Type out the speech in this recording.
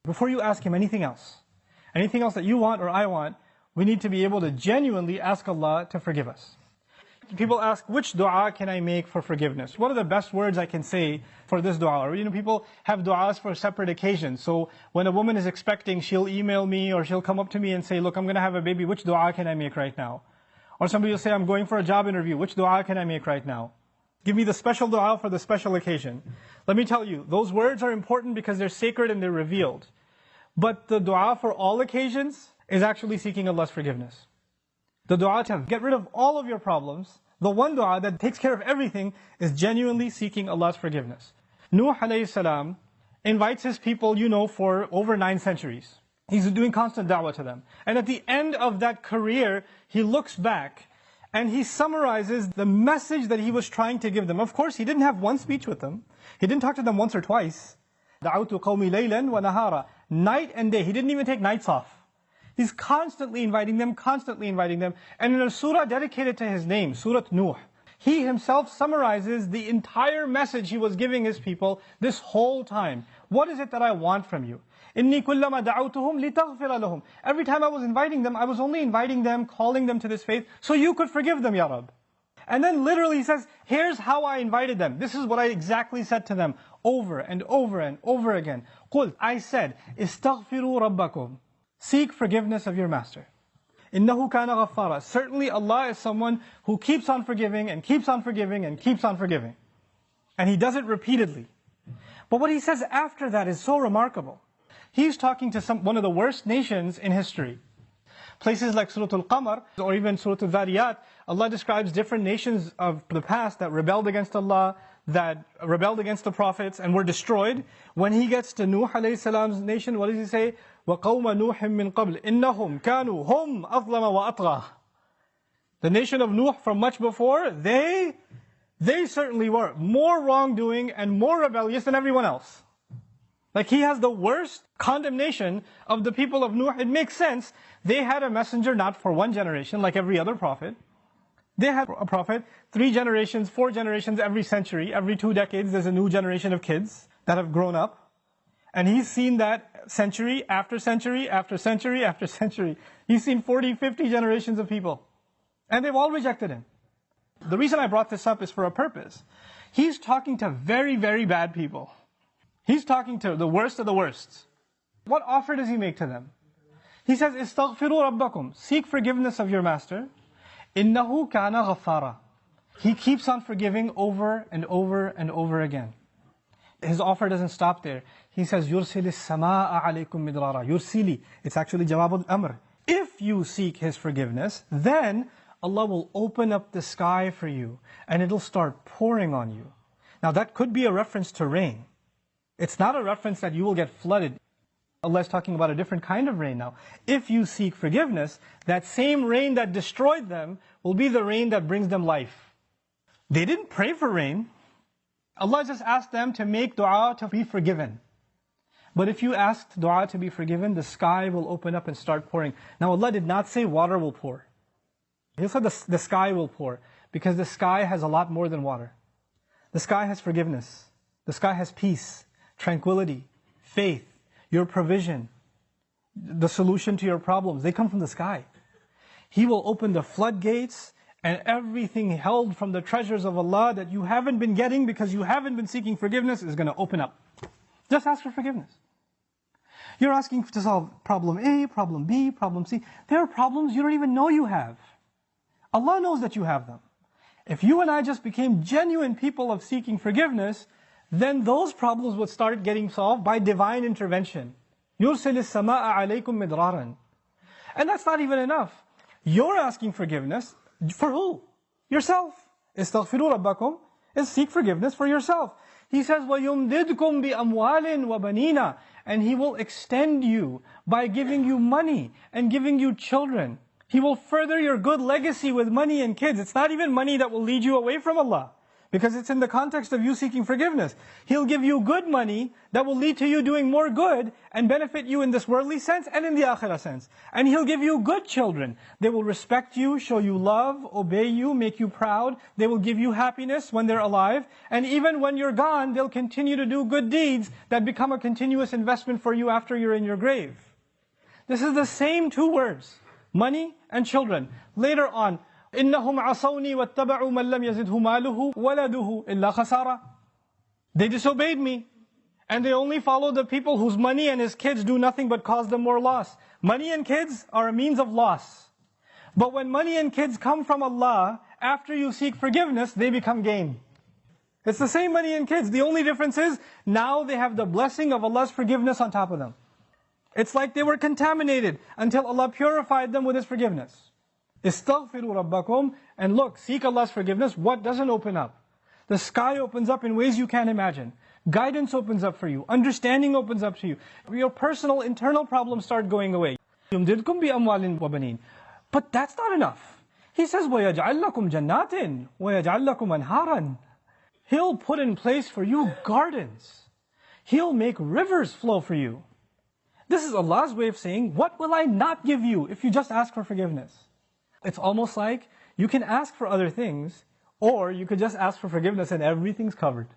Before you ask Him anything else that you want or I want, we need to be able to genuinely ask Allah to forgive us. People ask, which dua can I make for forgiveness? What are the best words I can say for this dua? Or, people have duas for separate occasions. So when a woman is expecting, she'll email me or she'll come up to me and say, look, I'm going to have a baby. Which dua can I make right now? Or somebody will say, I'm going for a job interview. Which dua can I make right now? Give me the special dua for the special occasion. Let me tell you, those words are important because they're sacred and they're revealed. But the dua for all occasions is actually seeking Allah's forgiveness. The dua to get rid of all of your problems, the one dua that takes care of everything, is genuinely seeking Allah's forgiveness. Nuh alayhi salam invites his people, for over 9 centuries. He's doing constant da'wah to them. And at the end of that career, he looks back and he summarizes the message that he was trying to give them. Of course, he didn't have one speech with them. He didn't talk to them once or twice. دَعَوْتُ قَوْمِ لَيْلًا وَنَهَارًا. Night and day. He didn't even take nights off. He's constantly inviting them. And in a surah dedicated to his name, Surah Nuh, he himself summarizes the entire message he was giving his people this whole time. What is it that I want from you? إِنِّي كُلَّمَا دَعَوْتُهُمْ لِتَغْفِرَ لَهُمْ. Every time I was inviting them, I was only inviting them, calling them to this faith, so you could forgive them, Ya Rab. And then literally he says, here's how I invited them. This is what I exactly said to them, over and over and over again. قُلْ, I said, اسْتَغْفِرُوا رَبَّكُمْ. Seek forgiveness of your master. إِنَّهُ كَانَ غَفَّارًا. Certainly Allah is someone who keeps on forgiving and keeps on forgiving and keeps on forgiving. And He does it repeatedly. But what He says after that is so remarkable. He's talking to one of the worst nations in history. Places like Surah Al-Qamar or even Surah Al-Dhariyat, Allah describes different nations of the past that rebelled against Allah, that rebelled against the prophets and were destroyed. When He gets to Nuh alayhi salam's nation, what does He say? وَقَوْمَ نُوحٍ مِّن قَبْلِ إِنَّهُمْ كَانُوا هُمْ أَظْلَمَ وَأَطْغَى. The nation of Nuh from much before, they certainly were more wrongdoing and more rebellious than everyone else. Like He has the worst condemnation of the people of Nuh. It makes sense. They had a messenger not for one generation like every other prophet. They had a prophet 3 generations, 4 generations every century. Every 2 decades there's a new generation of kids that have grown up. And he's seen that century after century after century after century. He's seen 40, 50 generations of people. And they've all rejected him. The reason I brought this up is for a purpose. He's talking to very, very bad people. He's talking to the worst of the worst. What offer does He make to them? He says, إِسْتَغْفِرُوا رَبَّكُمْ. Seek forgiveness of your master. إِنَّهُ كَانَ غَفَّارًا. He keeps on forgiving over and over and over again. His offer doesn't stop there. He says, يُرْسِلِ السَّمَاءَ عَلَيْكُمْ مِدْرَارًا. يُرْسِلِ. It's actually Jawab al-Amr. If you seek His forgiveness, then Allah will open up the sky for you and it'll start pouring on you. Now that could be a reference to rain. It's not a reference that you will get flooded. Allah is talking about a different kind of rain now. If you seek forgiveness, that same rain that destroyed them will be the rain that brings them life. They didn't pray for rain. Allah just asked them to make dua to be forgiven. But if you asked dua to be forgiven, the sky will open up and start pouring. Now Allah did not say water will pour. He said the sky will pour, because the sky has a lot more than water. The sky has forgiveness. The sky has peace, tranquility, faith, your provision, the solution to your problems. They come from the sky. He will open the floodgates and everything held from the treasures of Allah that you haven't been getting because you haven't been seeking forgiveness is going to open up. Just ask for forgiveness. You're asking to solve problem A, problem B, problem C. There are problems you don't even know you have. Allah knows that you have them. If you and I just became genuine people of seeking forgiveness, then those problems would start getting solved by divine intervention. يُرْسِلِ السَّمَاءَ عَلَيْكُمْ مِدْرَارًا. And that's not even enough. You're asking forgiveness for who? Yourself. إِسْتَغْفِرُوا رَبَّكُمْ is seek forgiveness for yourself. He says, وَيُمْدِدْكُمْ بِأَمْوَالٍ وَبَنِينَ. And He will extend you by giving you money and giving you children. He will further your good legacy with money and kids. It's not even money that will lead you away from Allah. Because it's in the context of you seeking forgiveness. He'll give you good money that will lead to you doing more good and benefit you in this worldly sense and in the akhirah sense. And He'll give you good children. They will respect you, show you love, obey you, make you proud. They will give you happiness when they're alive. And even when you're gone, they'll continue to do good deeds that become a continuous investment for you after you're in your grave. This is the same two words, money and children. Later on, إِنَّهُمْ عَصَوْنِي وَاتَّبَعُوا مَنْ لَمْ يَزِدْهُ مَالُهُ وَلَدُهُ إِلَّا خَسَارًا. They disobeyed me, and they only followed the people whose money and his kids do nothing but cause them more loss. Money and kids are a means of loss. But when money and kids come from Allah, after you seek forgiveness, they become gain. It's the same money and kids. The only difference is, now they have the blessing of Allah's forgiveness on top of them. It's like they were contaminated until Allah purified them with His forgiveness. Istaghfiru rabbakum, and look, seek Allah's forgiveness. What doesn't open up? The sky opens up in ways you can't imagine. Guidance opens up for you. Understanding opens up to you. Your personal, internal problems start going away. يُمْدِدْكُمْ بِأَمْوَالٍ وَبَنِينَ. But that's not enough. He says, وَيَجْعَلْ لَكُمْ جَنَّاتٍ وَيَجْعَلْ لَكُمْ أَنْهَارًا. He'll put in place for you gardens. He'll make rivers flow for you. This is Allah's way of saying, what will I not give you if you just ask for forgiveness? It's almost like you can ask for other things, or you could just ask for forgiveness and everything's covered.